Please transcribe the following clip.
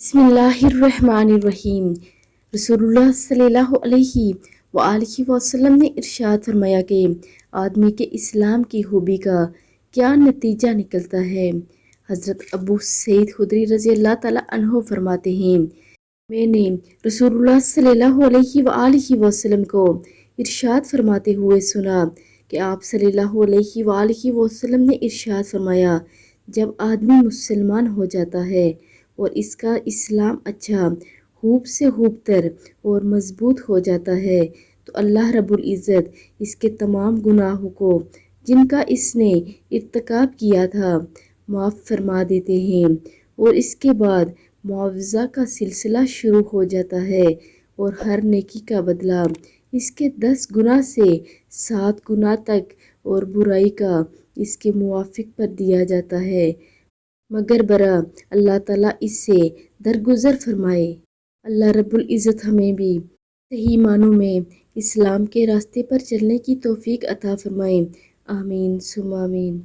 बिस्मिल्लाहिर्रहमानिर्रहीम। रसूलुल्लाह सल्लल्लाहु अलैहि वआलिहि वसल्लम ने इरशाद फरमाया कि आदमी के इस्लाम की खूबी का क्या नतीजा निकलता है। हज़रत अबू सईद खुदरी रज़ी अल्लाह ताला अन्हो फरमाते हैं, मैंने रसूलुल्लाह सल्लल्लाहु अलैहि वआलिहि वसल्लम को इरशाद फरमाते हुए सुना कि आप सल्लल्लाहु अलैहि वआलिहि वसल्लम ने इरशाद फरमाया, जब आदमी मुसलमान हो जाता है और इसका इस्लाम अच्छा खूब से खूब तर और मजबूत हो जाता है तो अल्लाह रब्बुल इज़्ज़त इसके तमाम गुनाहों को जिनका इसने इर्तिकाब किया था माफ़ फरमा देते हैं और इसके बाद मुआवज़ा का सिलसिला शुरू हो जाता है और हर नेकी का बदला इसके 10 गुना से 7 गुना तक और बुराई का इसके मुवाफिक पर दिया जाता है, मगर बरा अल्लाह ताला इससे दरगुजर फरमाए। अल्लाह रब्बुल इज़्ज़त हमें भी सही मानों में इस्लाम के रास्ते पर चलने की तौफीक अता फरमाए। आमीन सुम्मा आमीन।